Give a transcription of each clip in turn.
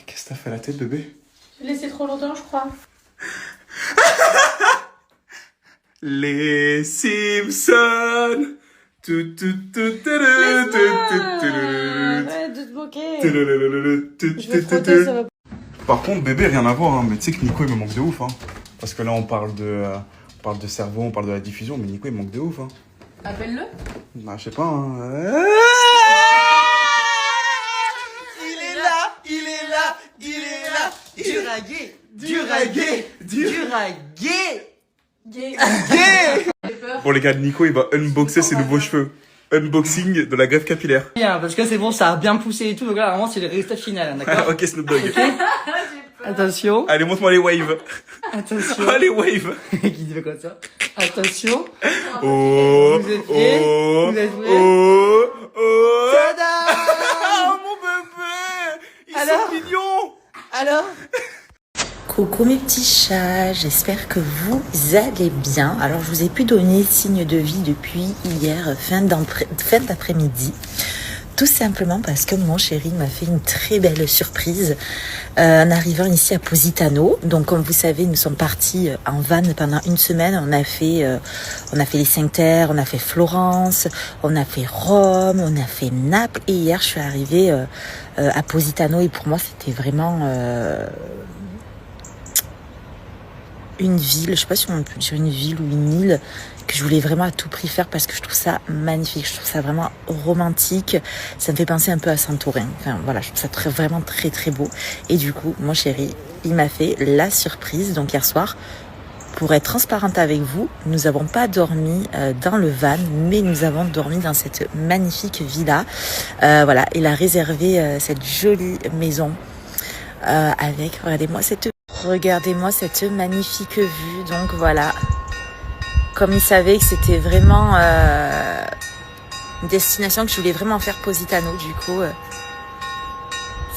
Qu'est-ce que t'as fait à la tête, bébé? J'ai laissé trop longtemps, je crois. Les Simpsons. Arrête de te moquer. Je vais frotter, ça va. Par contre, bébé, rien à voir, hein, mais tu sais que Nico, il me manque de ouf. Hein. Parce que là, on parle de cerveau, on parle de la diffusion, mais Nico, il me manque de ouf. Hein. Appelle-le. Bah, je sais pas. Hein. Il est là. Du reggae. Gay. Bon, les gars, Nico, il va unboxer ses nouveaux cheveux. Unboxing de la greffe capillaire. Bien, parce que c'est bon, ça a bien poussé et tout, donc là, vraiment, c'est le résultat final, d'accord? Ok, Snoop Dogg. Attention. Allez, montre-moi les waves. Attention. Ah, les waves. Qui dit quoi ça? Attention. Oh, Vous êtes prêts? oh, Vous êtes prêts? oh, oh. Tada! Oh, mon bébé. Ils Alors sont mignons. Alors? Coucou mes petits chats, j'espère que vous allez bien. Alors je vous ai pu donner signe de vie depuis hier, fin d'après-midi. Tout simplement parce que mon chéri m'a fait une très belle surprise en arrivant ici à Positano. Donc comme vous savez, nous sommes partis en van pendant une semaine. On a fait les 5 terres, on a fait Florence, on a fait Rome, on a fait Naples. Et hier je suis arrivée à Positano et pour moi c'était vraiment... une ville, je sais pas si on peut dire une ville ou une île, que je voulais vraiment à tout prix faire parce que je trouve ça magnifique, je trouve ça vraiment romantique, ça me fait penser un peu à Santorin, enfin voilà, je trouve ça vraiment très très beau. Et du coup, mon chéri, il m'a fait la surprise, donc hier soir, pour être transparente avec vous, nous n'avons pas dormi dans le van, mais nous avons dormi dans cette magnifique villa. Voilà, il a réservé cette jolie maison avec, regardez-moi cette magnifique vue. Donc voilà, comme il savait que c'était vraiment une destination que je voulais vraiment faire, Positano, du coup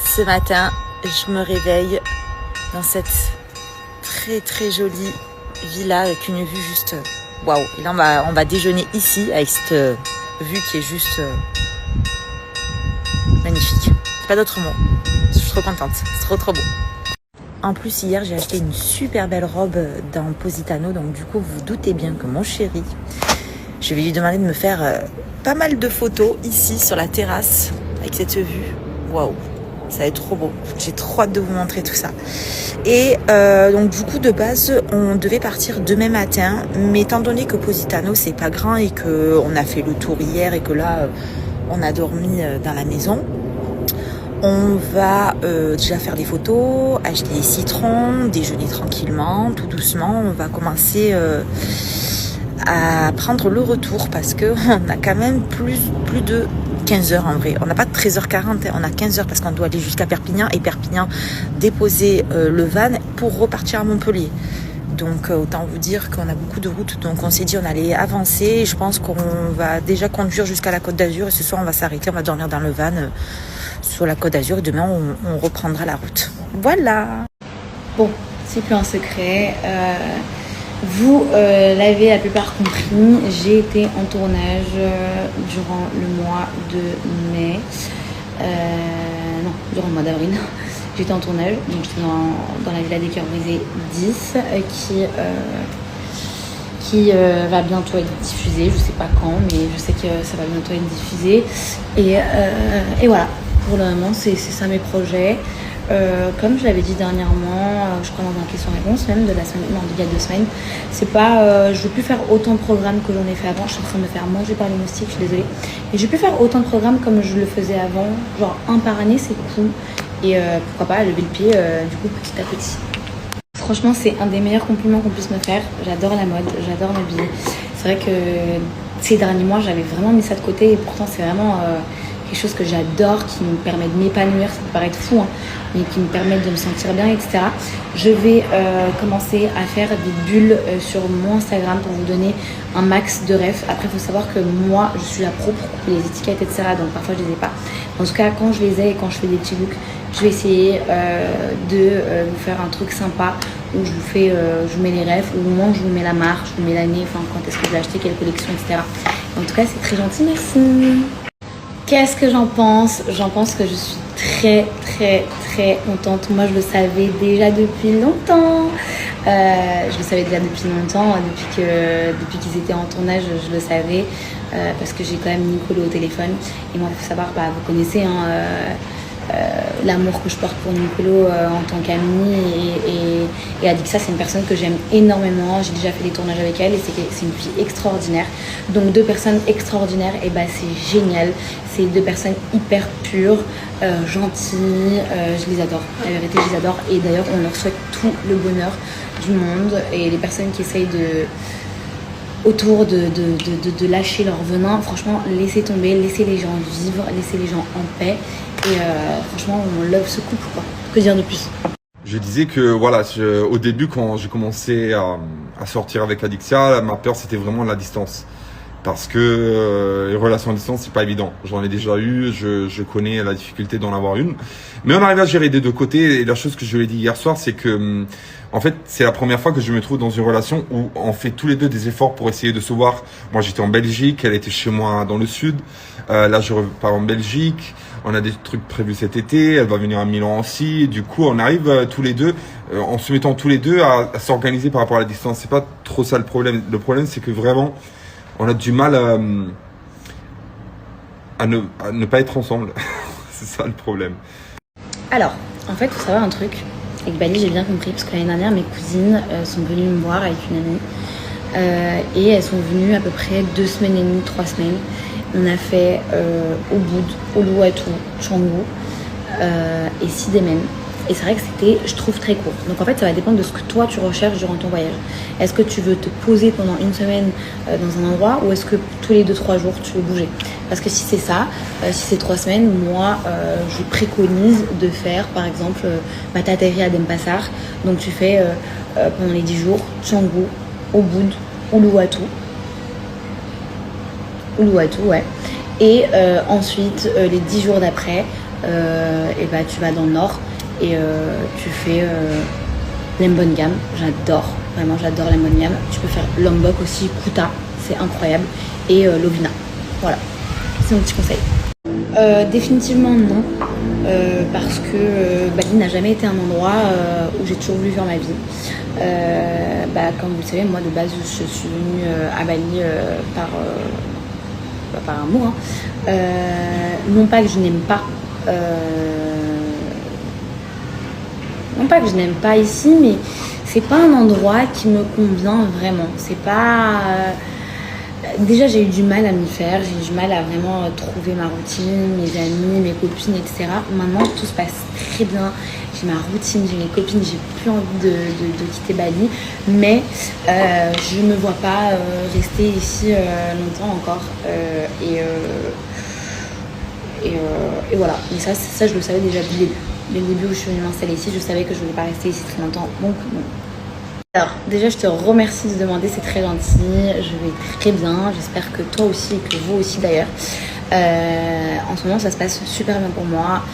ce matin je me réveille dans cette très très jolie villa avec une vue juste waouh. Et là on va déjeuner ici avec cette vue qui est juste magnifique, c'est pas d'autre mot, je suis trop contente, c'est trop beau. En plus, hier, j'ai acheté une super belle robe dans Positano. Donc, du coup, vous doutez bien que mon chéri, je vais lui demander de me faire pas mal de photos ici, sur la terrasse, avec cette vue. Waouh, ça va être trop beau. J'ai trop hâte de vous montrer tout ça. Et donc, du coup, de base, on devait partir demain matin. Mais étant donné que Positano, c'est pas grand et qu'on a fait le tour hier et que là, on a dormi dans la maison, on va déjà faire des photos, acheter des citrons, déjeuner tranquillement, tout doucement. On va commencer à prendre le retour parce que on a quand même plus de 15 heures en vrai. On n'a pas de 13h40, on a 15 heures parce qu'on doit aller jusqu'à Perpignan et Perpignan déposer le van pour repartir à Montpellier. Donc autant vous dire qu'on a beaucoup de routes, donc on s'est dit on allait avancer. Je pense qu'on va déjà conduire jusqu'à la Côte d'Azur et ce soir on va s'arrêter, on va dormir dans le van sur la Côte d'Azur et demain on reprendra la route. Voilà. Bon, c'est plus un secret. Vous l'avez la plupart compris, j'ai été en tournage durant le mois de mai. Non, durant le mois d'avril. J'étais en tournage, donc j'étais dans la Villa des Cœurs Brisés 10 qui va bientôt être diffusée. Je sais pas quand, mais je sais que ça va bientôt être diffusé. Et voilà, pour le moment, c'est ça mes projets. Comme je l'avais dit dernièrement, je crois dans un question-réponse même de la semaine, non, d'il y a 2 semaines, c'est pas, je veux plus faire autant de programmes que j'en ai fait avant. Je suis en train de me faire manger par les moustiques, je suis désolée. Et je veux plus faire autant de programmes comme je le faisais avant, genre un par année, c'est cool. Et pourquoi pas lever le pied du coup petit à petit. Franchement, c'est un des meilleurs compliments qu'on puisse me faire. J'adore la mode, j'adore m'habiller. C'est vrai que ces derniers mois, j'avais vraiment mis ça de côté et pourtant c'est vraiment quelque chose que j'adore, qui me permet de m'épanouir. Ça peut paraître fou, hein, mais qui me permet de me sentir bien, etc. Je vais commencer à faire des bulles sur mon Instagram pour vous donner un max de refs. Après, il faut savoir que moi, je suis la pro pour couper les étiquettes, etc. Donc parfois, je les ai pas. En tout cas, quand je les ai et quand je fais des petits looks, je vais essayer de vous faire un truc sympa où je vous fais, je vous mets les refs, ou au moins je vous mets la marque, je vous mets l'année, enfin quand est-ce que j'ai acheté, quelle collection, etc. En tout cas, c'est très gentil, merci. Qu'est-ce que j'en pense? J'en pense que je suis très très contente. Moi, je le savais déjà depuis longtemps. Je le savais déjà depuis longtemps, depuis qu'ils étaient en tournage, je le savais. Parce que j'ai quand même Nicolo au téléphone. Et moi, il faut savoir, vous connaissez l'amour que je porte pour Nicolo en tant qu'amie. Et Adixa, c'est une personne que j'aime énormément. J'ai déjà fait des tournages avec elle et c'est une fille extraordinaire. Donc 2 personnes extraordinaires, et c'est génial. C'est 2 personnes hyper pures, gentilles. Je les adore. La vérité, je les adore. Et d'ailleurs, on leur souhaite tout le bonheur du monde. Et les personnes qui essayent autour de lâcher leur venin, franchement, laissez tomber, laissez les gens vivre, laissez les gens en paix. Et franchement, on love ce couple, quoi. Que dire de plus? Je disais que voilà, au début, quand j'ai commencé à sortir avec Adixia, ma peur c'était vraiment la distance. Parce que les relations à distance, c'est pas évident. J'en ai déjà eu, je connais la difficulté d'en avoir une. Mais on arrive à gérer des 2 côtés. Et la chose que je lui ai dit hier soir, c'est que en fait, c'est la première fois que je me trouve dans une relation où on fait tous les 2 des efforts pour essayer de se voir. Moi, j'étais en Belgique, elle était chez moi dans le sud. Là, je repars en Belgique. On a des trucs prévus cet été. Elle va venir à Milan aussi. Et du coup, on arrive tous les 2, en se mettant tous les 2 à s'organiser par rapport à la distance. C'est pas trop ça le problème. Le problème, c'est que vraiment, on a du mal à ne pas être ensemble. C'est ça le problème. Alors, en fait, il faut savoir un truc. Avec Bali, j'ai bien compris, parce que l'année dernière, mes cousines sont venues me voir avec une amie. Et elles sont venues à peu près 2 semaines et demie, 3 semaines. On a fait Ubud, Uluwatu, Canggu et Sidémen. Et c'est vrai que c'était, je trouve, très court. Donc en fait, ça va dépendre de ce que toi tu recherches durant ton voyage. Est-ce que tu veux te poser pendant 1 semaine dans un endroit, ou est-ce que tous les 2-3 jours tu veux bouger? Parce que si c'est ça, si c'est 3 semaines, moi je préconise de faire par exemple t'atterris à Denpasar. Donc tu fais pendant les 10 jours Canggu, Ubud, Uluwatu, ouais. Et ensuite les 10 jours d'après, tu vas dans le nord. Et tu fais Lembongan, j'adore, vraiment j'adore Lembongan. Tu peux faire Lombok aussi, Kuta, c'est incroyable, et Lovina. Voilà, c'est mon petit conseil. Définitivement non, parce que Bali n'a jamais été un endroit où j'ai toujours voulu faire ma vie. Comme vous le savez, moi de base je suis venue à Bali par amour. Non pas que je n'aime pas. Non pas que je n'aime pas ici, mais c'est pas un endroit qui me convient vraiment. C'est pas... Déjà, j'ai eu du mal à m'y faire. J'ai eu du mal à vraiment trouver ma routine, mes amis, mes copines, etc. Maintenant, tout se passe très bien. J'ai ma routine, j'ai mes copines, j'ai plus envie de quitter Bali. Mais je ne me vois pas rester ici longtemps encore. Et voilà. Mais ça, je le savais déjà du début. Dès le début où je suis venue m'installer ici, je savais que je ne voulais pas rester ici très longtemps. Donc, bon. Alors, déjà, je te remercie de demander, c'est très gentil. Je vais très bien. J'espère que toi aussi et que vous aussi d'ailleurs. En ce moment, ça se passe super bien pour moi.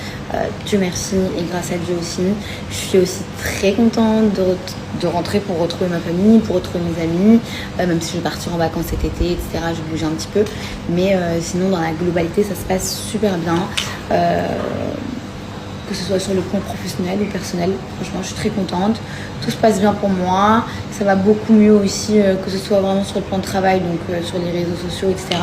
Dieu merci et grâce à Dieu aussi. Je suis aussi très contente de rentrer pour retrouver ma famille, pour retrouver mes amis. Même si je vais partir en vacances cet été, etc. Je vais bouger un petit peu. Mais sinon, dans la globalité, ça se passe super bien. Que ce soit sur le plan professionnel ou personnel, franchement je suis très contente, tout se passe bien pour moi, ça va beaucoup mieux aussi que ce soit vraiment sur le plan de travail, donc sur les réseaux sociaux, etc.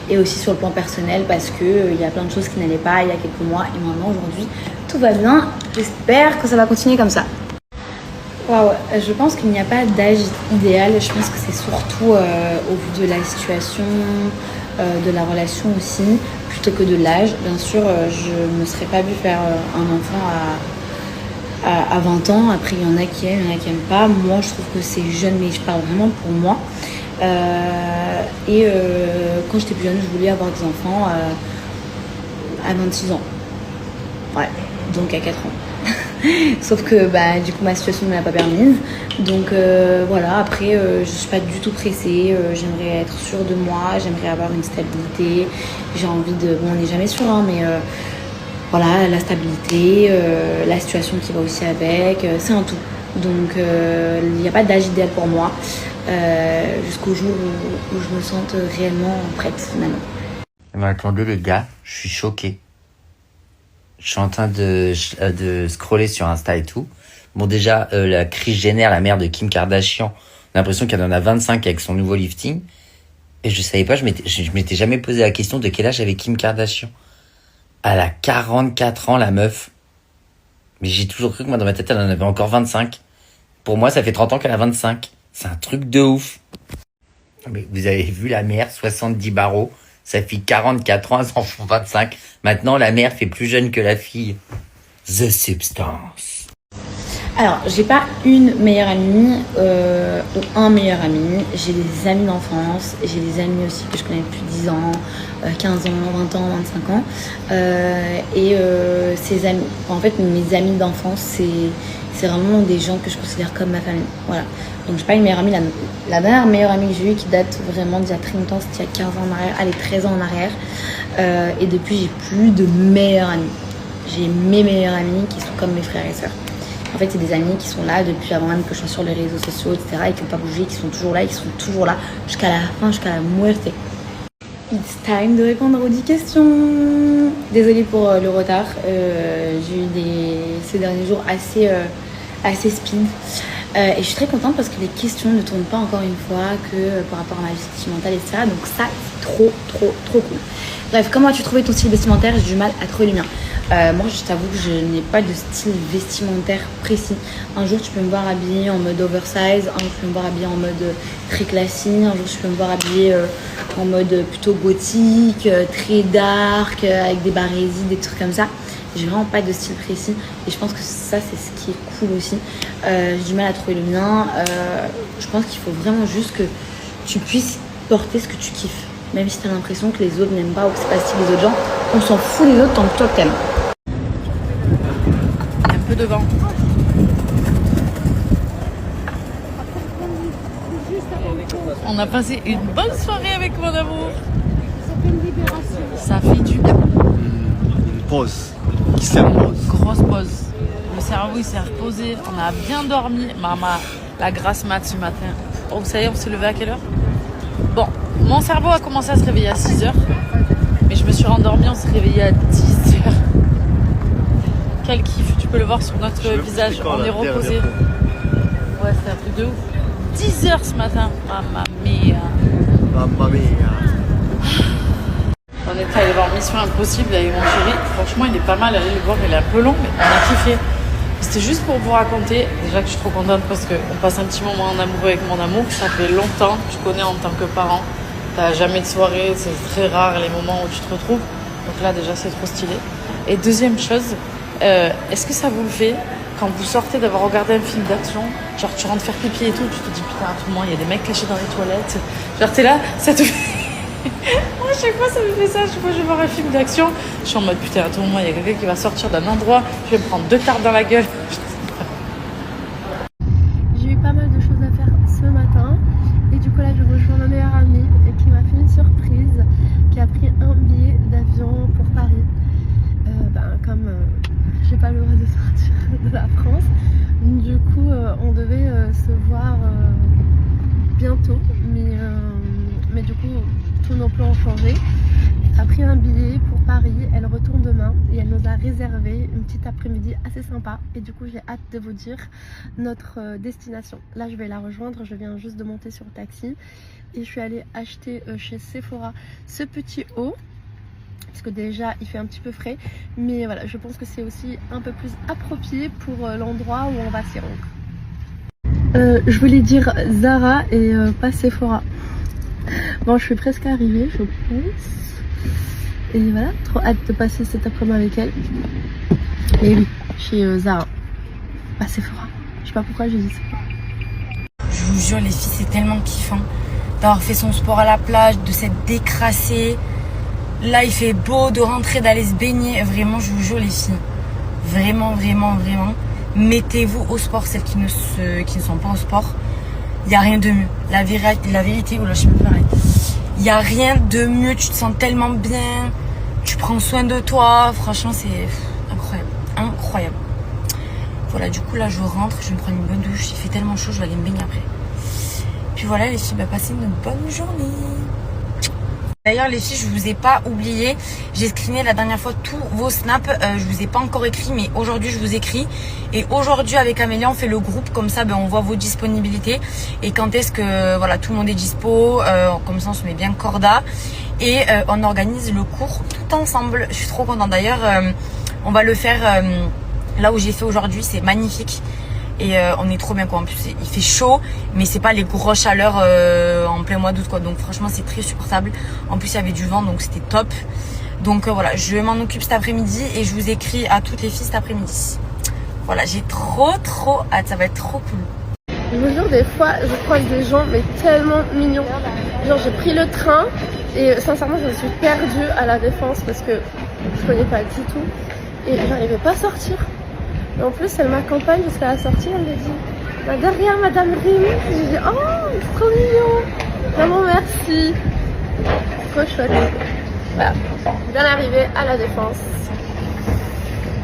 et aussi sur le plan personnel parce que il y a plein de choses qui n'allaient pas il y a quelques mois et maintenant aujourd'hui tout va bien, j'espère que ça va continuer comme ça. Waouh, je pense qu'il n'y a pas d'âge idéal, je pense que c'est surtout au vu de la situation, de la relation aussi, plutôt que de l'âge. Bien sûr, je ne me serais pas vue faire un enfant à 20 ans. Après, il y en a qui aiment, il y en a qui n'aiment pas. Moi, je trouve que c'est jeune, mais je parle vraiment pour moi. Quand j'étais plus jeune, je voulais avoir des enfants à 26 ans. Ouais, donc à 4 ans. Sauf que du coup ma situation ne m'a pas permise. Donc voilà, après je suis pas du tout pressée, j'aimerais être sûre de moi, j'aimerais avoir une stabilité, j'ai envie de... Bon, on n'est jamais sûr, hein, mais voilà, la stabilité, la situation qui va aussi avec, c'est un tout. Donc il n'y a pas d'âge idéal pour moi, jusqu'au jour où je me sente réellement prête finalement. Attendez les gars, je suis choquée. Je suis en train de scroller sur Insta et tout. Bon, déjà, la Kris Jenner, la mère de Kim Kardashian, on a l'impression qu'elle en a 25 avec son nouveau lifting. Et je savais pas, je m'étais jamais posé la question de quel âge avait Kim Kardashian. Elle a 44 ans, la meuf. Mais j'ai toujours cru que moi, dans ma tête, elle en avait encore 25. Pour moi, ça fait 30 ans qu'elle a 25. C'est un truc de ouf. Mais vous avez vu la mère, 70 barreaux. Sa fille, 44 ans, elles en font 25. Maintenant, la mère fait plus jeune que la fille. The Substance. Alors, j'ai pas une meilleure amie ou un meilleur ami. J'ai des amis d'enfance, j'ai des amis aussi que je connais depuis 10 ans, 15 ans, 20 ans, 25 ans. Ces amis, en fait, mes amis d'enfance, c'est vraiment des gens que je considère comme ma famille. Voilà. Donc, j'ai pas une meilleure amie. La dernière meilleure amie que j'ai eue qui date vraiment d'il y a très longtemps, c'était il y a 15 ans en arrière, allez, 13 ans en arrière. Et depuis, j'ai plus de meilleurs amis. J'ai mes meilleurs amis qui sont comme mes frères et sœurs. En fait, c'est des amis qui sont là depuis avant même que je sois sur les réseaux sociaux, etc. Et qui n'ont pas bougé, qui sont toujours là et qui sont toujours là jusqu'à la fin, jusqu'à la muerte. It's time de répondre aux 10 questions. Désolée pour le retard. J'ai eu ces derniers jours assez speed. Et je suis très contente parce que les questions ne tournent pas encore une fois que par rapport à ma vie sentimentale, etc. Donc ça, c'est trop cool. Bref, comment as-tu trouvé ton style vestimentaire? J'ai du mal à trouver le mien. Moi, je t'avoue que je n'ai pas de style vestimentaire précis. Un jour, tu peux me voir habillée en mode oversize. Un jour, tu peux me voir habillée en mode très classique. Un jour, tu peux me voir habillée en mode plutôt gothique, très dark, avec des barésies, des trucs comme ça. J'ai vraiment pas de style précis. Et je pense que ça, c'est ce qui est cool aussi. J'ai du mal à trouver le mien. Je pense qu'il faut vraiment juste que tu puisses porter ce que tu kiffes. Même si tu as l'impression que les autres n'aiment pas ou que c'est pas le style des autres gens, on s'en fout les autres tant que toi t'aimes. Il y a un peu de vent. On a passé une bonne soirée avec mon amour. Ça fait du bien. Une pause. Qui s'est repose. Grosse pause. Le cerveau il s'est reposé. On a bien dormi. Maman, la grasse mat ce matin. Oh, ça y est, on s'est levé à quelle heure? Bon, mon cerveau a commencé à se réveiller à 6h. Mais je me suis rendormie, on s'est réveillé à 10h. Quel kiff, tu peux le voir sur notre visage. On est reposé. Ouais, c'est un truc de ouf. 10h ce matin. Mamma mia. Mamma mia. On est allé voir Mission Impossible avec mon chéri. Franchement, il est pas mal. Allez le voir, il est un peu long, mais on a kiffé. C'était juste pour vous raconter, déjà que je suis trop contente parce qu'on passe un petit moment en amoureux avec mon amour. Ça fait longtemps, je connais en tant que parent. T'as jamais de soirée, c'est très rare les moments où tu te retrouves. Donc là, déjà, c'est trop stylé. Et deuxième chose, est-ce que ça vous le fait quand vous sortez d'avoir regardé un film d'action, genre tu rentres faire pipi et tout, tu te dis putain, à tout moment, il y a des mecs cachés dans les toilettes. Genre t'es là, ça te fait... Moi, à chaque fois, ça me fait ça. Chaque fois que je vais voir un film d'action, je suis en mode putain, à tout moment, il y a quelqu'un qui va sortir d'un endroit, je vais me prendre 2 tartes dans la gueule. J'ai eu pas mal de choses à faire ce matin. Et du coup, là, je rejoins ma meilleure amie qui m'a fait une surprise, qui a pris un billet d'avion pour Paris. Comme j'ai pas le droit de sortir de la France, du coup, on devait se voir bientôt. Mais du coup, tous nos plans ont changé. Elle a pris un billet pour Paris, elle retourne demain et elle nous a réservé une petite après-midi assez sympa. Et du coup, j'ai hâte de vous dire notre destination. Là, je vais la rejoindre, je viens juste de monter sur le taxi et je suis allée acheter chez Sephora ce petit haut. Parce que déjà, il fait un petit peu frais. Mais voilà, je pense que c'est aussi un peu plus approprié pour l'endroit où on va s'y rendre. Je voulais dire Zara et pas Sephora. Bon, je suis presque arrivée, je pense. Et voilà, trop hâte de passer cet après-midi avec elle. Et oui, chez Zara. Pas Sephora. Je sais pas pourquoi j'ai dit Sephora. Je vous jure, les filles, c'est tellement kiffant d'avoir fait son sport à la plage, de s'être décrassé. Là, il fait beau, de rentrer, d'aller se baigner. Vraiment, je vous jure, les filles. Vraiment, vraiment, vraiment. Mettez-vous au sport, celles qui ne sont pas au sport. Il n'y a rien de mieux. La vérité, oula, je sais même pas. Il n'y a rien de mieux. Tu te sens tellement bien. Tu prends soin de toi. Franchement, c'est incroyable. Incroyable. Voilà, du coup, là, je rentre. Je vais me prendre une bonne douche. Il fait tellement chaud, je vais aller me baigner après. Puis voilà, les filles, passez une bonne journée. D'ailleurs les filles, je vous ai pas oublié, j'ai screené la dernière fois tous vos snaps, je vous ai pas encore écrit, mais aujourd'hui je vous écris. Et aujourd'hui avec Amélia on fait le groupe, comme ça on voit vos disponibilités et quand est-ce que voilà tout le monde est dispo, comme ça on se met bien corda et on organise le cours tout ensemble. Je suis trop contente. D'ailleurs on va le faire là où j'ai fait aujourd'hui, c'est magnifique. Et on est trop bien quoi. En plus il fait chaud, mais c'est pas les grosses chaleurs en plein mois d'août quoi. Donc franchement c'est très supportable. En plus il y avait du vent donc c'était top. Donc voilà, je m'en occupe cet après-midi et je vous écris à toutes les filles cet après-midi. Voilà, j'ai trop hâte, ça va être trop cool. Je vous jure, des fois je croise des gens mais tellement mignons. Genre j'ai pris le train et sincèrement je me suis perdue à la Défense parce que je connais pas du tout et j'arrivais pas à sortir. Et en plus, elle m'accompagne jusqu'à la sortie, elle me dit derrière Madame Rim. J'ai dit oh, c'est trop mignon. Vraiment merci. Trop chouette. Voilà, bien arrivé à la Défense.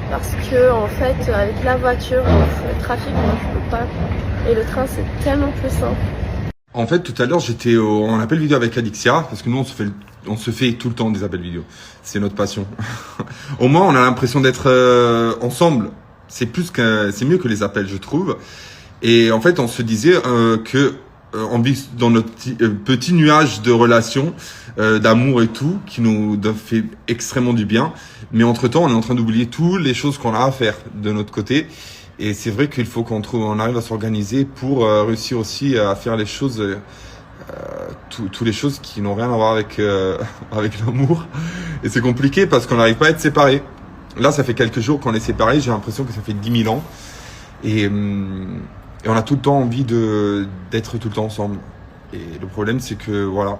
Parce que en fait, avec la voiture, le trafic, moi je peux pas. Et le train, c'est tellement plus simple. En fait, tout à l'heure, j'étais en appel vidéo avec Adixia, parce que nous, on se fait tout le temps des appels vidéo. C'est notre passion. Au moins, on a l'impression d'être ensemble. C'est mieux que les appels, je trouve. Et en fait, on se disait que on vit dans notre petit nuage de relations, d'amour et tout, qui nous fait extrêmement du bien. Mais entre-temps, on est en train d'oublier toutes les choses qu'on a à faire de notre côté. Et c'est vrai qu'il faut qu'on arrive à s'organiser pour réussir aussi à faire les choses, toutes les choses qui n'ont rien à voir avec l'amour. Et c'est compliqué parce qu'on n'arrive pas à être séparés. Là, ça fait quelques jours qu'on est séparés. J'ai l'impression que ça fait 10 000 ans. Et on a tout le temps envie d'être tout le temps ensemble. Et le problème, c'est que voilà,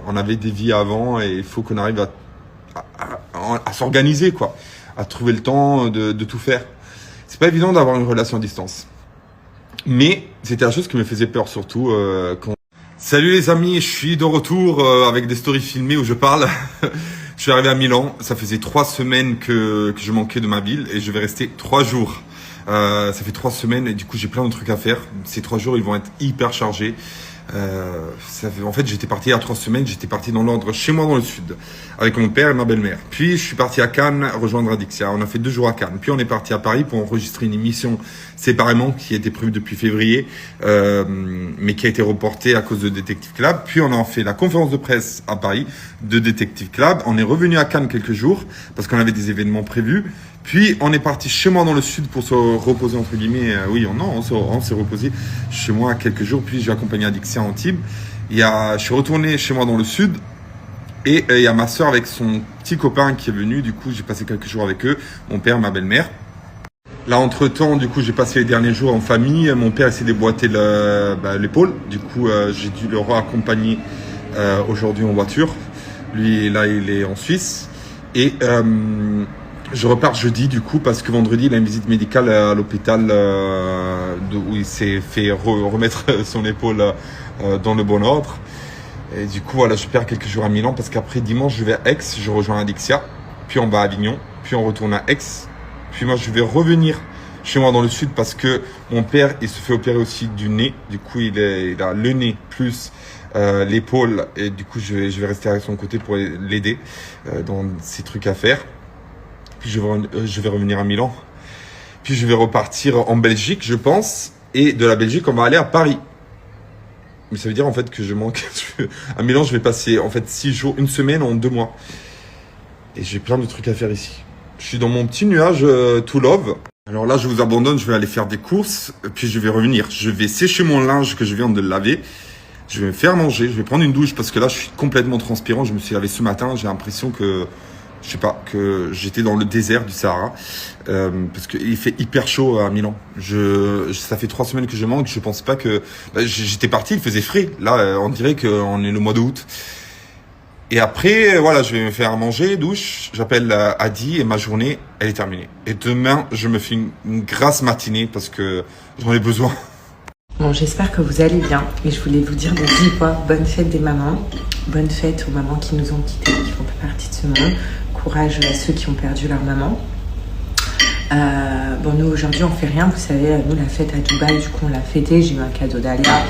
on avait des vies avant et il faut qu'on arrive à s'organiser, quoi, à trouver le temps de tout faire. C'est pas évident d'avoir une relation à distance. Mais c'était la chose qui me faisait peur, surtout quand... Salut les amis, je suis de retour avec des stories filmées où je parle. Je suis arrivé à Milan, ça faisait 3 semaines que je manquais de ma ville et je vais rester 3 jours. Ça fait 3 semaines et du coup j'ai plein de trucs à faire. Ces 3 jours ils vont être hyper chargés. En fait j'étais parti il y a 3 semaines, j'étais parti dans l'ordre chez moi dans le sud avec mon père et ma belle-mère. Puis je suis parti à Cannes rejoindre Adixia, on a fait 2 jours à Cannes. Puis on est parti à Paris pour enregistrer une émission séparément qui était prévue depuis février mais qui a été reportée à cause de Detective Club. Puis on a fait la conférence de presse à Paris de Detective Club. On est revenu à Cannes quelques jours parce qu'on avait des événements prévus. Puis on est parti chez moi dans le sud pour se reposer entre guillemets. On s'est reposé chez moi quelques jours. Puis j'ai accompagné Adixia à Antibes. Je suis retourné chez moi dans le sud et il y a ma soeur avec son petit copain qui est venu. Du coup j'ai passé quelques jours avec eux, mon père, ma belle-mère. Là entre temps, du coup j'ai passé les derniers jours en famille. Mon père s'est déboîté l'épaule. Du coup j'ai dû le raccompagner aujourd'hui en voiture. Lui là il est en Suisse et je repars jeudi du coup parce que vendredi il a une visite médicale à l'hôpital où il s'est fait remettre son épaule dans le bon ordre. Et du coup voilà, je perds quelques jours à Milan parce qu'après dimanche je vais à Aix, je rejoins Adixia, puis on va à Avignon, puis on retourne à Aix. Puis moi je vais revenir chez moi dans le sud parce que mon père il se fait opérer aussi du nez. Du coup il a le nez plus l'épaule et du coup je vais rester à son côté pour l'aider dans ses trucs à faire. Puis je vais revenir à Milan. Puis je vais repartir en Belgique, je pense. Et de la Belgique, on va aller à Paris. Mais ça veut dire en fait que je manque. À Milan, je vais passer en fait 6 jours, 1 semaine en 2 mois. Et j'ai plein de trucs à faire ici. Je suis dans mon petit nuage to love. Alors là, je vous abandonne, je vais aller faire des courses. Puis je vais revenir. Je vais sécher mon linge que je viens de laver. Je vais me faire manger. Je vais prendre une douche parce que là, je suis complètement transpirant. Je me suis lavé ce matin. J'ai l'impression que... Je sais pas, que j'étais dans le désert du Sahara parce qu'il fait hyper chaud à Milan. Ça fait 3 semaines que je manque. Je pense pas que j'étais parti, il faisait frais. Là, on dirait qu'on est le mois d'août. Et après, voilà, je vais me faire manger, douche. J'appelle Adi et ma journée, elle est terminée. Et demain, je me fais une grasse matinée parce que j'en ai besoin. Bon, j'espère que vous allez bien et je voulais vous dire de vive voix, bonne fête des mamans. Bonne fête aux mamans qui nous ont quittés, qui font plus partie de ce monde. Courage à ceux qui ont perdu leur maman. Bon, nous aujourd'hui on fait rien, vous savez, nous la fête à Dubaï, du coup on l'a fêté, j'ai eu un cadeau d'Alia,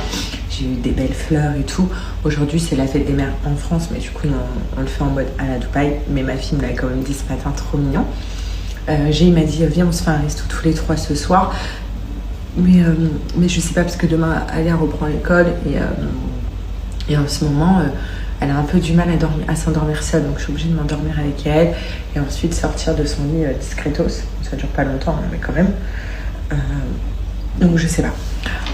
j'ai eu des belles fleurs et tout. Aujourd'hui, c'est la fête des mères en France, mais du coup, on le fait en mode à la Dubaï. Mais ma fille me l'a quand même dit ce matin, trop mignon. Il m'a dit, viens, on se fait un resto tous les 3 ce soir. Mais je sais pas, parce que demain, Alia reprend l'école et en ce moment, elle a un peu du mal à s'endormir seule. Donc, je suis obligée de m'endormir avec elle et ensuite sortir de son lit discretos. Ça dure pas longtemps, mais quand même. Donc, je sais pas.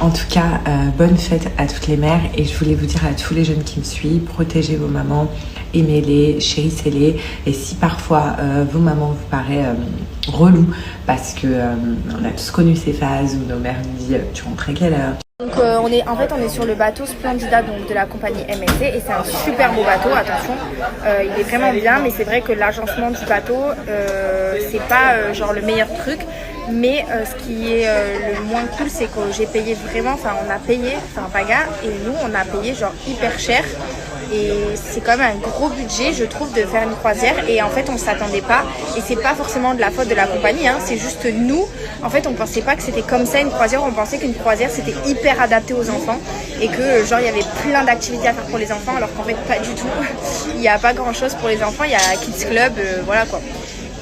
En tout cas, bonne fête à toutes les mères. Et je voulais vous dire à tous les jeunes qui me suivent, protégez vos mamans, aimez-les, chérissez-les. Et si parfois vos mamans vous paraissent relou, parce que on a tous connu ces phases où nos mères nous disent tu rentres à quelle heure? Donc on est sur le bateau Splendida donc de la compagnie MSC et c'est un super beau bateau, attention, il est vraiment bien, mais c'est vrai que l'agencement du bateau c'est pas genre le meilleur truc, mais ce qui est le moins cool c'est que j'ai payé vraiment, on a payé, Paga et nous on a payé genre hyper cher. Et c'est quand même un gros budget, je trouve, de faire une croisière. Et en fait, on ne s'attendait pas. Et c'est pas forcément de la faute de la compagnie, hein, c'est juste nous. En fait, on pensait pas que c'était comme ça une croisière. On pensait qu'une croisière, c'était hyper adapté aux enfants. Et que, genre, il y avait plein d'activités à faire pour les enfants. Alors qu'en fait, pas du tout. Il n'y a pas grand-chose pour les enfants. Il y a Kids Club, voilà quoi.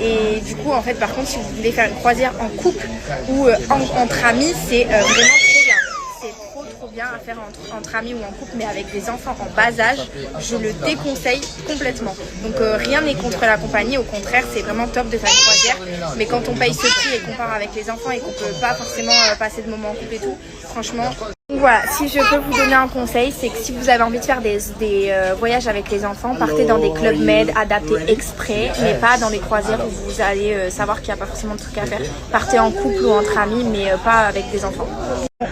Et du coup, en fait, par contre, si vous voulez faire une croisière en couple ou entre amis, c'est vraiment trop bien. C'est trop bien à faire entre amis ou en couple, mais avec des enfants en bas âge, je le déconseille complètement. Donc rien n'est contre la compagnie, au contraire, c'est vraiment top de faire une croisière. Mais quand on paye ce prix et qu'on part avec les enfants et qu'on peut pas forcément passer de moments en couple et tout, franchement. Donc voilà, si je peux vous donner un conseil, c'est que si vous avez envie de faire des voyages avec les enfants, partez dans des clubs med adaptés exprès, mais pas dans des croisières où vous allez savoir qu'il n'y a pas forcément de trucs à faire. Partez en couple ou entre amis, mais pas avec des enfants.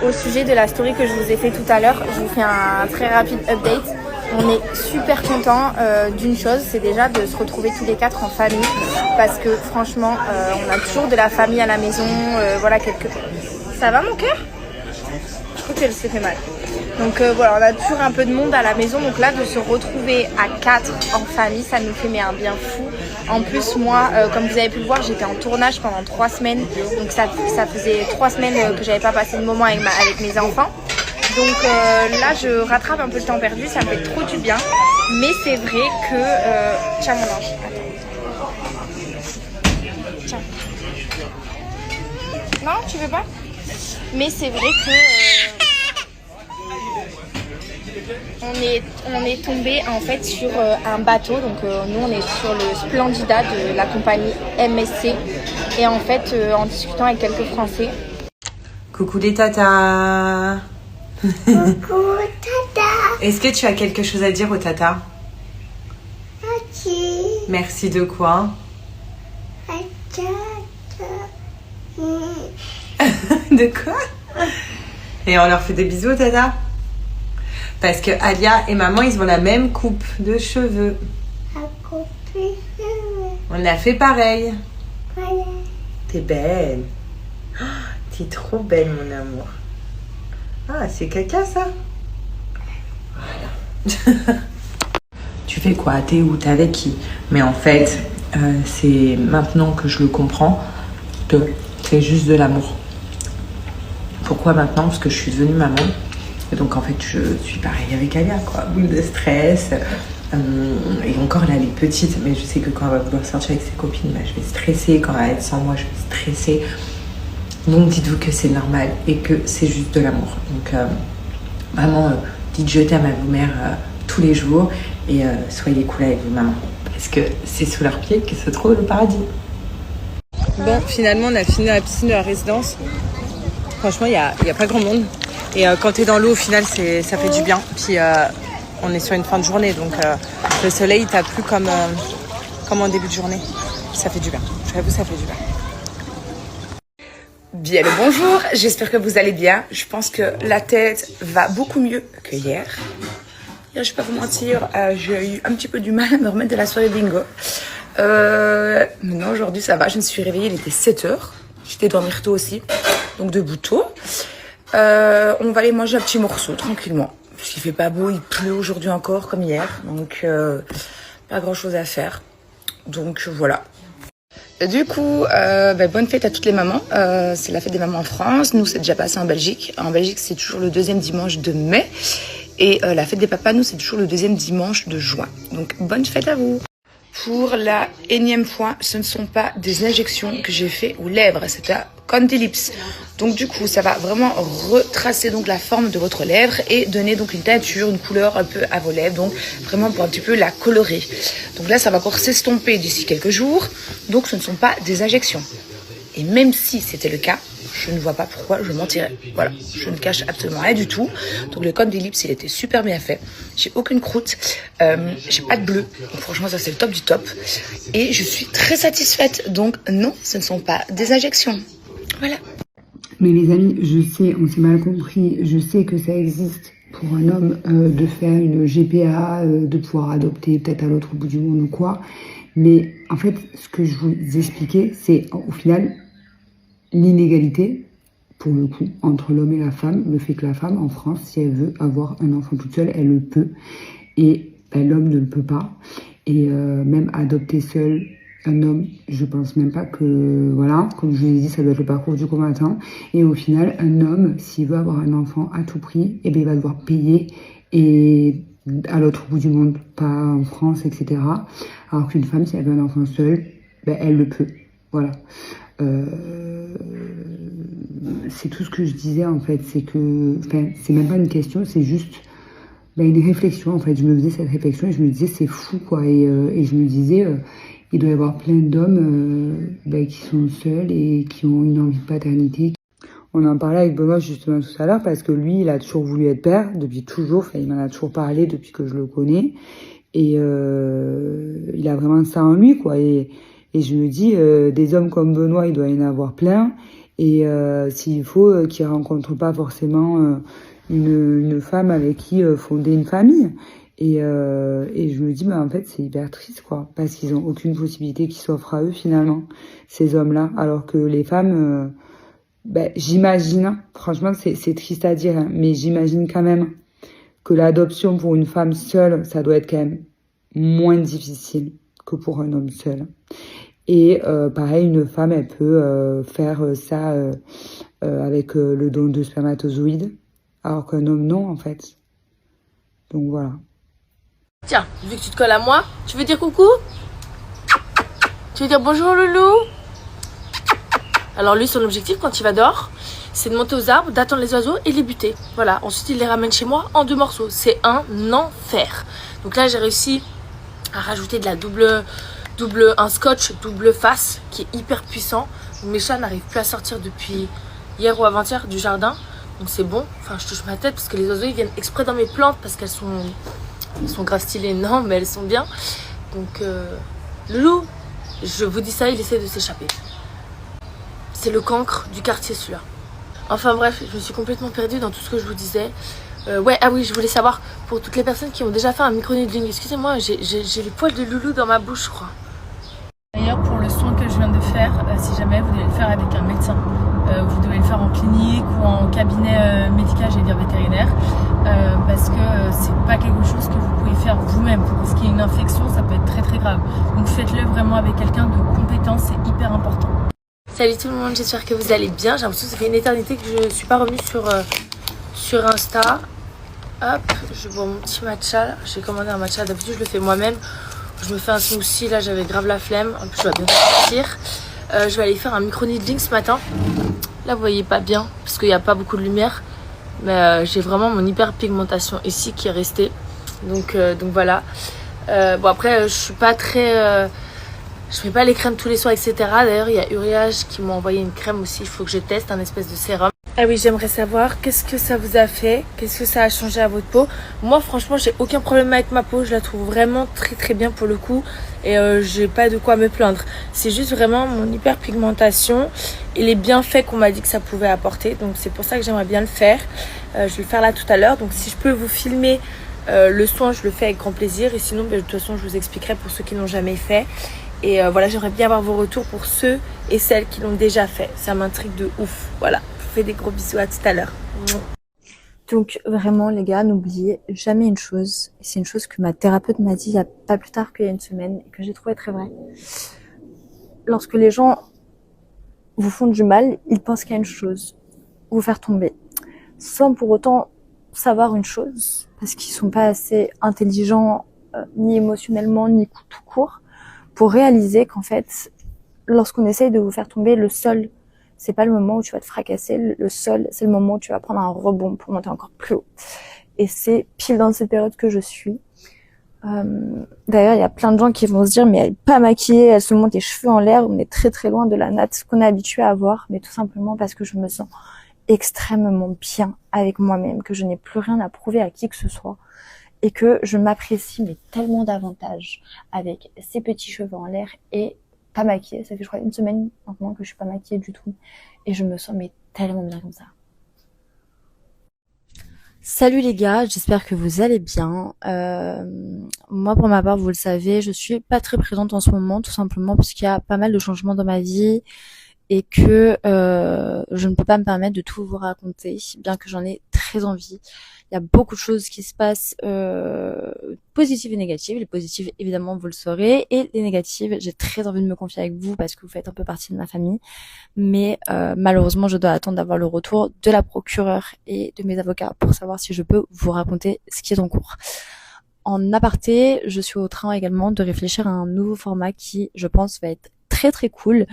Au sujet de la story que je vous ai fait tout à l'heure, je vous fais un très rapide update. On est super contents d'une chose, c'est déjà de se retrouver tous les 4 en famille, parce que franchement, on a toujours de la famille à la maison, voilà quelques... Ça va mon cœur ? Je crois qu'elle s'est fait mal. Donc voilà, on a toujours un peu de monde à la maison, donc là de se retrouver à 4 en famille, ça nous fait un bien fou. En plus moi, comme vous avez pu le voir, j'étais en tournage pendant 3 semaines, donc ça faisait 3 semaines que j'avais pas passé de moment avec mes enfants. Donc là je rattrape un peu le temps perdu, ça me fait trop du bien, mais c'est vrai que... Tiens mon ange, attends. Tiens. Non, tu veux pas? Mais c'est vrai que on est tombé en fait sur un bateau, donc nous on est sur le Splendida de la compagnie MSC et en fait en discutant avec quelques Français. Coucou les tatas. Coucou tata. Est-ce que tu as quelque chose à dire aux tatas? Merci. Merci de quoi? De quoi? Et on leur fait des bisous, tata? Parce que Alia et maman, ils ont la même coupe de cheveux. On a fait pareil. T'es belle. Oh, t'es trop belle, mon amour. Ah, c'est caca, ça? Voilà. Tu fais quoi? T'es où? T'es avec qui? Mais en fait, c'est maintenant que je le comprends que c'est juste de l'amour. Pourquoi maintenant? Parce que je suis devenue maman. Et donc en fait je suis pareil avec Alia, quoi. Boule de stress. Et encore là elle est petite, mais je sais que quand elle va vouloir sortir avec ses copines, bah, je vais stresser. Quand elle va être sans moi, je vais stresser. Donc dites-vous que c'est normal et que c'est juste de l'amour. Donc vraiment dites je t'aime à vos mères tous les jours et soyez cool avec vos mamans. Parce que c'est sous leurs pieds que se trouve le paradis. Bon, finalement on a fini la piscine de la résidence. Franchement il y a pas grand monde. Et quand t'es dans l'eau, au final, ça fait du bien. Puis on est sur une fin de journée, donc le soleil t'a plu comme en début de journée. Ça fait du bien. J'avoue, ça fait du bien. Bien le bonjour, j'espère que vous allez bien. Je pense que la tête va beaucoup mieux que hier. Hier, je vais pas vous mentir, j'ai eu un petit peu du mal à me remettre de la soirée bingo. Maintenant, aujourd'hui, ça va. Je me suis réveillée, il était 7h. J'étais dormir tôt aussi, donc debout tôt. On va aller manger un petit morceau tranquillement parce qu'il fait pas beau, il pleut aujourd'hui encore comme hier, donc pas grand chose à faire, donc voilà. Du coup, bonne fête à toutes les mamans. C'est la fête des mamans en France. Nous, c'est déjà passé en Belgique. En Belgique, c'est toujours le deuxième dimanche de mai. Et la fête des papas, nous, c'est toujours le deuxième dimanche de juin. Donc, bonne fête à vous. Pour la énième fois, ce ne sont pas des injections que j'ai fait aux lèvres. C'est un Conti Lips. Donc du coup, ça va vraiment retracer donc la forme de votre lèvre et donner donc une teinture, une couleur un peu à vos lèvres. Donc vraiment pour un petit peu la colorer. Donc là, ça va encore s'estomper d'ici quelques jours. Donc ce ne sont pas des injections. Et même si c'était le cas, je ne vois pas pourquoi je mentirais. Voilà, je ne cache absolument rien du tout. Donc le Conti Lips, il était super bien fait. J'ai aucune croûte, j'ai pas de bleu. Donc franchement, ça c'est le top du top. Et je suis très satisfaite. Donc non, ce ne sont pas des injections. Voilà. Mais les amis, je sais, on s'est mal compris. Je sais que ça existe pour un homme de faire une GPA, de pouvoir adopter peut-être à l'autre bout du monde ou quoi. Mais en fait, ce que je vous expliquais, c'est au final l'inégalité, pour le coup, entre l'homme et la femme. Le fait que la femme, en France, si elle veut avoir un enfant toute seule, elle le peut. Et l'homme ne le peut pas. Et même adopter seul un homme, je pense même pas que, voilà, comme je vous ai dit, ça doit être le parcours du combattant. Et au final, un homme, s'il veut avoir un enfant à tout prix, il va devoir payer et à l'autre bout du monde, pas en France, etc. Alors qu'une femme, si elle veut un enfant seule, elle le peut. Voilà. C'est tout ce que je disais en fait, c'est que, c'est même pas une question, c'est juste une réflexion en fait. Je me faisais cette réflexion et je me disais c'est fou quoi, et je me disais il doit y avoir plein d'hommes qui sont seuls et qui ont une envie de paternité. On en parlait avec Benoît justement tout à l'heure parce que lui il a toujours voulu être père depuis toujours, il m'en a toujours parlé depuis que je le connais et il a vraiment ça en lui quoi, et je me dis des hommes comme Benoît il doit y en avoir plein. Et s'il faut qu'ils rencontrent pas forcément une femme avec qui fonder une famille. Et je me dis, en fait, c'est hyper triste, quoi. Parce qu'ils ont aucune possibilité qui s'offre à eux, finalement, ces hommes-là. Alors que les femmes, j'imagine, franchement, c'est triste à dire, hein, mais j'imagine quand même que l'adoption pour une femme seule, ça doit être quand même moins difficile que pour un homme seul. Et pareil, une femme, elle peut faire ça avec le don de spermatozoïdes, alors qu'un homme, non, en fait. Donc voilà. Tiens, vu que tu te colles à moi, tu veux dire coucou? Tu veux dire bonjour loulou? Alors lui, son objectif quand il va dehors, c'est de monter aux arbres, d'attendre les oiseaux et les buter. Voilà, ensuite il les ramène chez moi en 2 morceaux. C'est un enfer. Donc là, j'ai réussi à rajouter de la un scotch double face qui est hyper puissant. Mes chats n'arrivent plus à sortir depuis hier ou avant-hier du jardin. Donc c'est bon. Enfin, je touche ma tête parce que les oiseaux ils viennent exprès dans mes plantes parce qu'elles sont grave stylées. Non, mais elles sont bien. Donc, Loulou, je vous dis ça, il essaie de s'échapper. C'est le cancre du quartier celui-là. Enfin bref, je me suis complètement perdue dans tout ce que je vous disais. Ah oui, je voulais savoir, pour toutes les personnes qui ont déjà fait un micro-needling, excusez-moi, j'ai les poils de Loulou dans ma bouche, je crois. D'ailleurs, pour le soin que je viens de faire, si jamais vous devez le faire avec un médecin, vous devez le faire en clinique ou en cabinet médical, j'allais dire vétérinaire, parce que c'est pas quelque chose que vous pouvez faire vous-même. Parce qu'il y a une infection, ça peut être très très grave. Donc faites-le vraiment avec quelqu'un de compétent, c'est hyper important. Salut tout le monde, j'espère que vous allez bien. J'ai l'impression que ça fait une éternité que je ne suis pas revenue sur Insta. Hop, je bois mon petit matcha. J'ai commandé un matcha, d'habitude je le fais moi-même. Je me fais un smoothie, là j'avais grave la flemme. En plus je vais bientôt partir. Je vais aller faire un micro-needling ce matin. Là vous voyez pas bien parce qu'il n'y a pas beaucoup de lumière. Mais j'ai vraiment mon hyperpigmentation ici qui est restée. Donc voilà. Bon après je suis pas très... je fais pas les crèmes tous les soirs, etc. D'ailleurs il y a Uriage qui m'a envoyé une crème aussi. Il faut que je teste, un espèce de sérum. Ah oui, j'aimerais savoir qu'est-ce que ça vous a fait, qu'est-ce que ça a changé à votre peau. Moi franchement j'ai aucun problème avec ma peau, je la trouve vraiment très très bien pour le coup. Et j'ai pas de quoi me plaindre. C'est juste vraiment mon hyperpigmentation et les bienfaits qu'on m'a dit que ça pouvait apporter. Donc c'est pour ça que j'aimerais bien le faire. Je vais le faire là tout à l'heure. Donc si je peux vous filmer le soin, je le fais avec grand plaisir. Et sinon, de toute façon, je vous expliquerai pour ceux qui n'ont jamais fait. Et voilà, j'aimerais bien avoir vos retours pour ceux et celles qui l'ont déjà fait. Ça m'intrigue de ouf. Voilà, je vous fais des gros bisous, à tout à l'heure. Donc vraiment les gars, n'oubliez jamais une chose. C'est une chose que ma thérapeute m'a dit il y a pas plus tard qu'il y a une semaine et que j'ai trouvé très vrai. lorsque les gens vous font du mal, ils pensent qu'à une chose, vous faire tomber, sans pour autant savoir une chose, parce qu'ils sont pas assez intelligents, ni émotionnellement, ni tout court, pour réaliser qu'en fait, lorsqu'on essaye de vous faire tomber, le sol, c'est pas le moment où tu vas te fracasser, le sol, c'est le moment où tu vas prendre un rebond pour monter encore plus haut. Et c'est pile dans cette période que je suis. D'ailleurs, il y a plein de gens qui vont se dire, mais elle est pas maquillée, elle se monte les cheveux en l'air. On est très très loin de la natte qu'on est habitué à avoir, mais tout simplement parce que je me sens extrêmement bien avec moi-même, que je n'ai plus rien à prouver à qui que ce soit, et que je m'apprécie mais tellement davantage avec ces petits cheveux en l'air et pas maquillée. Ça fait je crois 1 semaine maintenant que je suis pas maquillée du tout, et je me sens mais tellement bien comme ça. Salut les gars, j'espère que vous allez bien. Moi pour ma part, vous le savez, je suis pas très présente en ce moment, tout simplement parce qu'il y a pas mal de changements dans ma vie et que je ne peux pas me permettre de tout vous raconter, bien que j'en ai très envie. Il y a beaucoup de choses qui se passent, positives et négatives. Les positives, évidemment, vous le saurez, et les négatives, j'ai très envie de me confier avec vous parce que vous faites un peu partie de ma famille. Mais malheureusement, je dois attendre d'avoir le retour de la procureure et de mes avocats pour savoir si je peux vous raconter ce qui est en cours. En aparté, je suis au train également de réfléchir à un nouveau format qui, je pense, va être très très cool.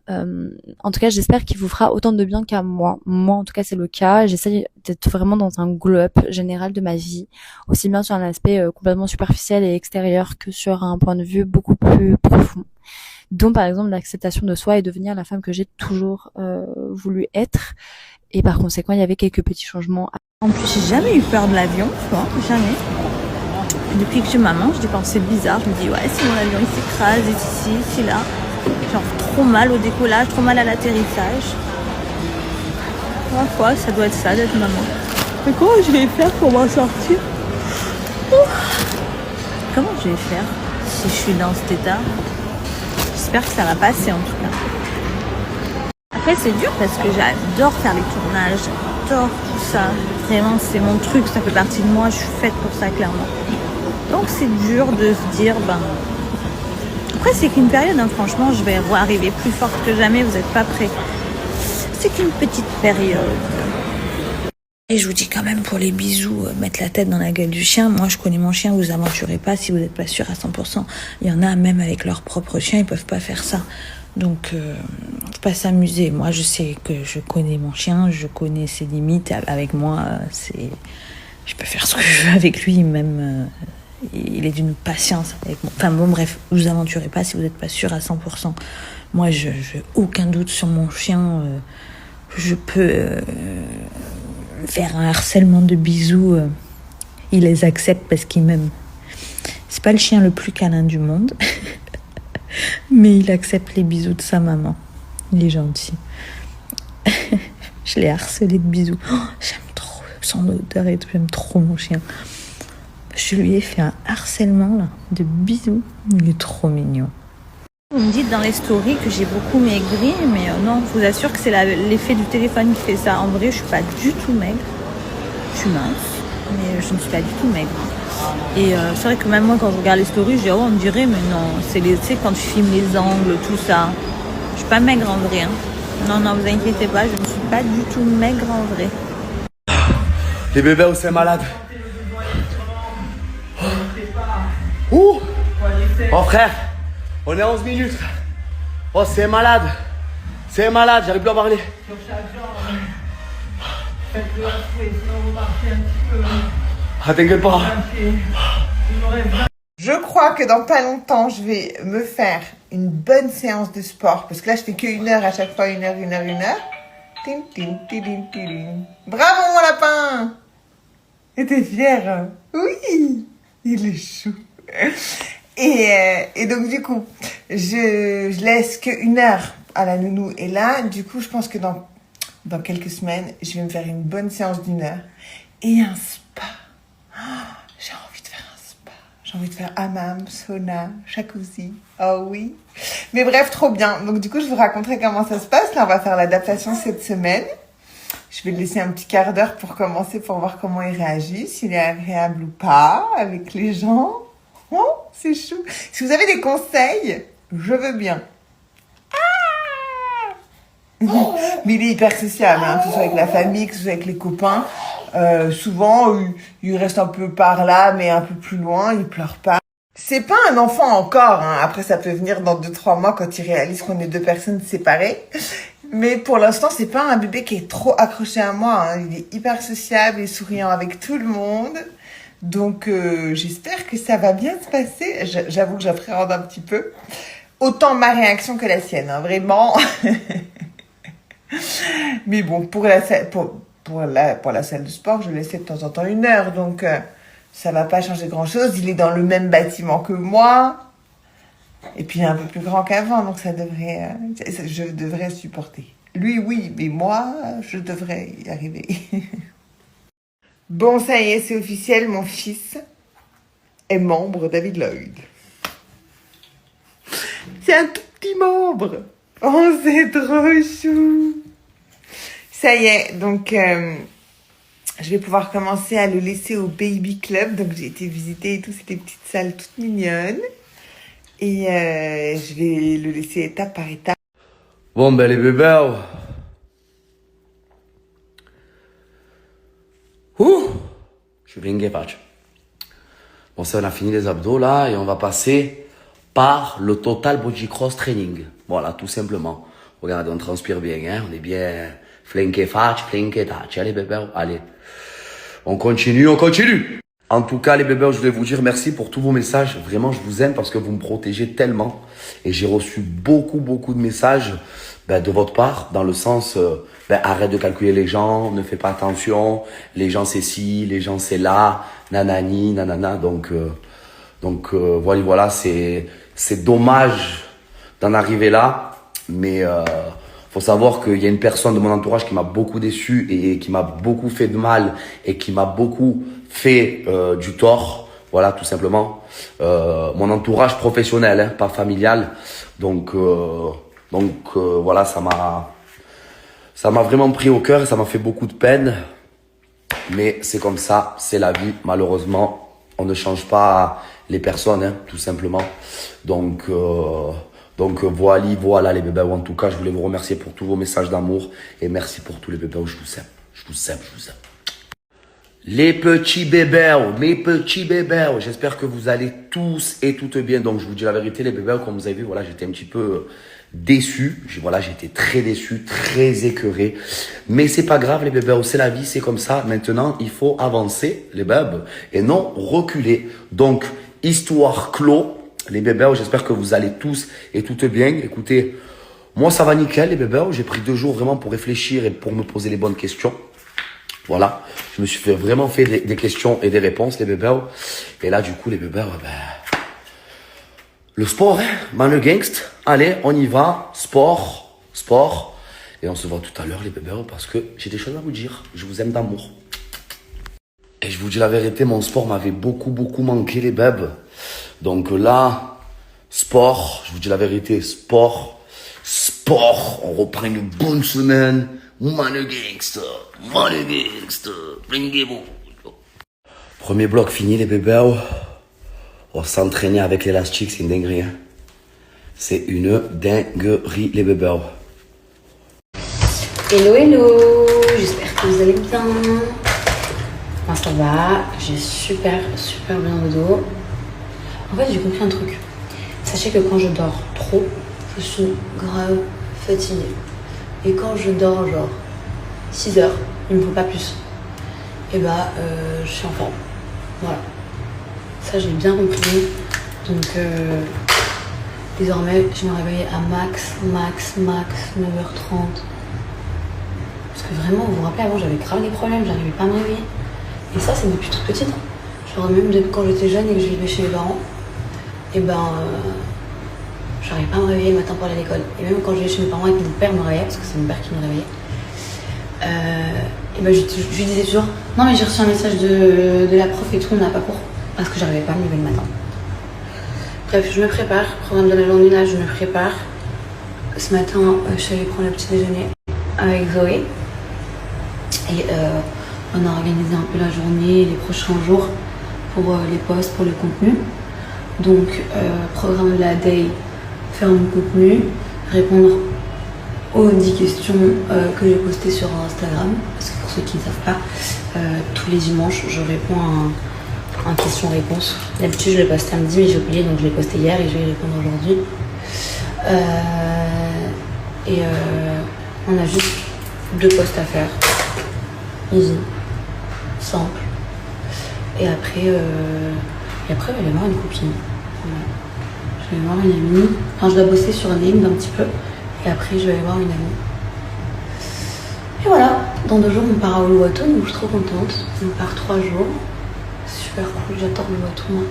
En tout cas, j'espère qu'il vous fera autant de bien qu'à moi. Moi, en tout cas, c'est le cas. J'essaie d'être vraiment dans un glow-up général de ma vie, aussi bien sur un aspect complètement superficiel et extérieur que sur un point de vue beaucoup plus profond. Dont, par exemple, l'acceptation de soi et devenir la femme que j'ai toujours voulu être. Et par conséquent, il y avait quelques petits changements. En plus, j'ai jamais eu peur de l'avion, tu vois, jamais. Depuis que je suis maman, je dis quand c'est bizarre, je me dis ouais, si mon avion il s'écrase, ici, ici, là. Genre trop mal au décollage, trop mal à l'atterrissage. Quoi, ça doit être ça d'être maman. Mais comment je vais faire pour m'en sortir? Comment je vais faire si je suis dans cet état? J'espère que ça va passer en tout cas. Après c'est dur parce que j'adore faire les tournages, j'adore tout ça. Vraiment c'est mon truc, ça fait partie de moi, je suis faite pour ça clairement. Donc c'est dur de se dire après, c'est qu'une période, hein, franchement, je vais arriver plus forte que jamais, vous n'êtes pas prêts. C'est qu'une petite période. Et je vous dis quand même, pour les bisous, mettre la tête dans la gueule du chien, moi je connais mon chien, vous aventurez pas si vous n'êtes pas sûr à 100%. Il y en a, même avec leur propre chien, ils peuvent pas faire ça. Donc, faut pas s'amuser. Moi, je sais que je connais mon chien, je connais ses limites. Avec moi, je peux faire ce que je veux avec lui, même... il est d'une patience avec moi. Enfin bon, bref, vous aventurez pas si vous n'êtes pas sûr à 100%. Moi, je aucun doute sur mon chien. Je peux faire un harcèlement de bisous. Il les accepte parce qu'il m'aime. C'est pas le chien le plus câlin du monde, mais il accepte les bisous de sa maman. Il est gentil. Je l'ai harcelé de bisous. Oh, j'aime trop son odeur et tout. J'aime trop mon chien. Je lui ai fait un harcèlement là, de bisous. Il est trop mignon. Vous me dites dans les stories que j'ai beaucoup maigri, mais non, je vous assure que c'est l'effet du téléphone qui fait ça. En vrai, je suis pas du tout maigre. Je suis mince, mais je ne suis pas du tout maigre. Et c'est vrai que même moi, quand je regarde les stories, je dis, oh, on me dirait, mais non, c'est quand tu filmes les angles, tout ça. Je suis pas maigre en vrai. Hein. Non, vous inquiétez pas, je ne suis pas du tout maigre en vrai. Les bébés, où c'est malade? Ouh! Oh frère, on est à 11 minutes. Oh c'est malade, j'arrive plus à parler. Ah t'inquiète pas. Je crois que dans pas longtemps, je vais me faire une bonne séance de sport. Parce que là, je fais que 1 heure à chaque fois, 1 heure. Tim, tim, tim, tim. Bravo mon lapin! Et t'es fier? Oui! Il est chou. Et donc du coup, je laisse que 1 heure à la nounou. Et là, du coup, je pense que dans quelques semaines, je vais me faire une bonne séance d'1 heure. Et un spa. Oh, j'ai envie de faire un spa. J'ai envie de faire hammam, sauna, jacuzzi. Oh oui. Mais bref, trop bien. Donc du coup, je vous raconterai comment ça se passe. Là, on va faire l'adaptation cette semaine. Je vais le laisser un petit quart d'heure pour commencer, pour voir comment il réagit, s'il est agréable ou pas avec les gens. Oh, c'est chou. Si vous avez des conseils, je veux bien. Mais il est hyper sociable, hein, que ce soit avec la famille, que ce soit avec les copains. Souvent, il reste un peu par là, mais un peu plus loin, il pleure pas. C'est pas un enfant encore, hein. Après ça peut venir dans 2-3 mois quand il réalise qu'on est 2 personnes séparées. Mais pour l'instant, c'est pas un bébé qui est trop accroché à moi, hein. Il est hyper sociable et souriant avec tout le monde. Donc j'espère que ça va bien se passer. J'avoue que j'appréhende un petit peu. Autant ma réaction que la sienne, hein, vraiment. Mais bon, pour la salle de sport, je laissais de temps en temps 1 heure. Donc ça va pas changer grand-chose. Il est dans le même bâtiment que moi. Et puis il est un peu plus grand qu'avant. Donc je devrais supporter. Lui, oui, mais moi, je devrais y arriver. Bon, ça y est, c'est officiel, mon fils est membre David Lloyd. C'est un tout petit membre. Oh, c'est trop chou. Ça y est, donc je vais pouvoir commencer à le laisser au Baby Club. Donc j'ai été visiter et tout, c'était des petites salles toutes mignonnes. Et je vais le laisser étape par étape. Bon, ben les bébés. Je suis bien gay, bon, ça, on a fini les abdos là et on va passer par le Total Body Cross Training. Voilà, tout simplement. Regardez, on transpire bien, hein. On est bien flanqué fatch, flanqué touch. Allez, bébés, allez. On continue. En tout cas, les bébés, je voulais vous dire merci pour tous vos messages. Vraiment, je vous aime parce que vous me protégez tellement. Et j'ai reçu beaucoup de messages de votre part, dans le sens, arrête de calculer les gens, ne fais pas attention, les gens c'est ci, les gens c'est là, nanani, nanana. Donc voilà, c'est dommage d'en arriver là, mais faut savoir qu'il y a une personne de mon entourage qui m'a beaucoup déçu et qui m'a beaucoup fait de mal et qui m'a beaucoup fait du tort. Voilà, tout simplement. Mon entourage professionnel, hein, pas familial. Donc voilà, ça m'a vraiment pris au cœur et ça m'a fait beaucoup de peine. Mais c'est comme ça, c'est la vie. Malheureusement, on ne change pas les personnes, hein, tout simplement. Donc voilà les bébés. En tout cas, je voulais vous remercier pour tous vos messages d'amour et merci pour tous les bébés. Je vous aime. Je vous aime. Les petits bébés, mes petits bébés, j'espère que vous allez tous et toutes bien. Donc je vous dis la vérité les bébés, comme vous avez vu, voilà, j'étais un petit peu déçu. Voilà, j'étais très déçu, très écœuré. Mais c'est pas grave les bébés, c'est la vie, c'est comme ça. Maintenant, il faut avancer les bébés et non reculer. Donc, histoire clos, les bébés, j'espère que vous allez tous et toutes bien. Écoutez, moi ça va nickel les bébés, j'ai pris 2 jours vraiment pour réfléchir et pour me poser les bonnes questions. Voilà, je me suis vraiment fait des questions et des réponses, les bébés. Et là, du coup, les bébés, le sport, hein, man, le gangst. Allez, on y va. Sport. Et on se voit tout à l'heure, les bébés, parce que j'ai des choses à vous dire. Je vous aime d'amour. Et je vous dis la vérité, mon sport m'avait beaucoup manqué, les bébés. Donc là, sport, je vous dis la vérité, sport. On reprend une bonne semaine. Man, le gangster. Premier bloc fini les bébés. On s'entraîner avec l'élastique, c'est une dinguerie. Hein. C'est une dinguerie les bébés. Hello, j'espère que vous allez bien. Moi ça va, j'ai super bien au dos. En fait j'ai compris un truc. Sachez que quand je dors trop, je suis grave fatiguée. Et quand je dors genre 6 heures, il ne me faut pas plus. Et je suis en forme. Voilà. Ça, j'ai bien compris. Donc, désormais, je me réveille à max 9h30. Parce que vraiment, vous vous rappelez, avant, j'avais grave des problèmes, j'arrivais pas à me réveiller. Et ça, c'est depuis toute petite. Genre, même quand j'étais jeune et que je vivais chez mes parents, j'arrivais pas à me réveiller le matin pour aller à l'école. Et même quand je vivais chez mes parents et que mon père me réveillait, parce que c'est mon père qui me réveillait, je lui disais toujours non mais j'ai reçu un message de la prof et tout, on n'a pas cours, parce que j'arrivais pas à me lever le matin. Bref, je me prépare, programme de la journée là, je me prépare. Ce matin, je suis allée prendre le petit déjeuner avec Zoé et on a organisé un peu la journée, les prochains jours pour les posts, pour le contenu. Donc programme de la day, faire mon contenu, répondre aux 10 questions que j'ai postées sur Instagram. Parce que pour ceux qui ne savent pas, tous les dimanches, je réponds à un question-réponse. D'habitude, je les poste samedi, mais j'ai oublié, donc je l'ai posté hier et je vais y répondre aujourd'hui. On a juste 2 posts à faire. Easy. Simple. Et après, je vais aller voir une copine. Voilà. Je vais aller voir une amie. Enfin, je dois bosser sur Named un petit peu. Et après, je vais aller voir une amie. Et voilà. Dans 2 jours, on part à Uluwatu, donc je suis trop contente. On part 3 jours. Super cool, j'adore Uluwatu, moi.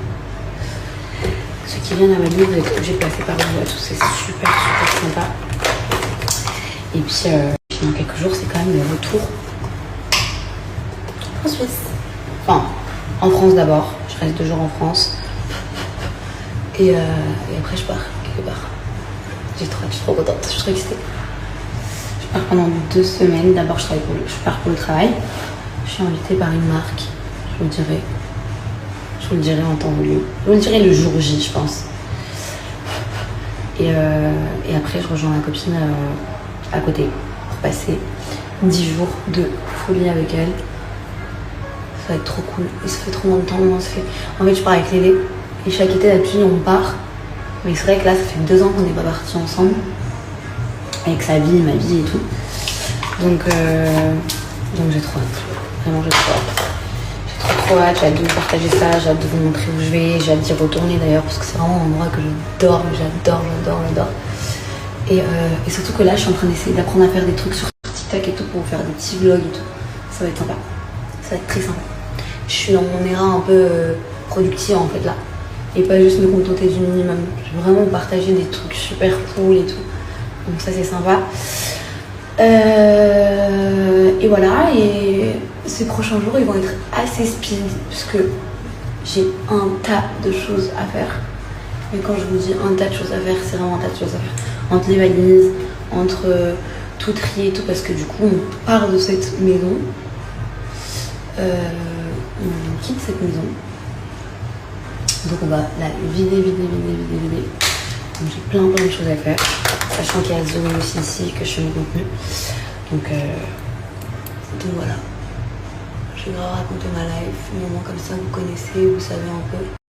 Ceux qui viennent à Bali, vous êtes obligés de passer par Uluwatu, c'est super sympa. Et puis, dans quelques jours, c'est quand même le retour en Suisse. Enfin, en France d'abord. Je reste 2 jours en France. Et après, je pars quelque part. Je suis trop contente, je suis trop excitée. Je pars pendant 2 semaines. D'abord, je pars pour le travail. Je suis invitée par une marque, je vous le dirai. Je vous le dirai en temps voulu. Je vous le dirai le jour J, je pense. Et après, je rejoins ma copine à côté pour passer 10 jours de folie avec elle. Ça va être trop cool. Et ça fait trop longtemps. En fait, je pars avec Lédé. Et chaque été, d'habitude, on part. Mais c'est vrai que là, ça fait 2 ans qu'on n'est pas partis ensemble. Avec sa vie, ma vie et tout. Donc j'ai trop hâte. Vraiment, j'ai trop hâte. J'ai trop hâte. J'ai hâte de vous partager ça. J'ai hâte de vous montrer où je vais. J'ai hâte d'y retourner d'ailleurs. Parce que c'est vraiment un endroit que j'adore. J'adore. Et surtout que là, je suis en train d'essayer d'apprendre à faire des trucs sur TikTok et tout pour vous faire des petits vlogs et tout. Ça va être sympa. Ça va être très sympa. Je suis dans mon éra un peu productive en fait là. Et pas juste me contenter du minimum. Je veux vraiment partager des trucs super cool et tout. Donc ça c'est sympa. Et voilà. Et ces prochains jours ils vont être assez speed. Puisque j'ai un tas de choses à faire. Mais quand je vous dis un tas de choses à faire, c'est vraiment un tas de choses à faire. Entre les valises, entre tout trier et tout. Parce que du coup on part de cette maison. On quitte cette maison. Donc on va la vider. Donc j'ai plein de choses à faire. Sachant qu'il y a Zoé aussi ici, que je fais mon contenu. Donc voilà. Je vais grave raconter ma life, un moment comme ça, vous connaissez, vous savez un peu.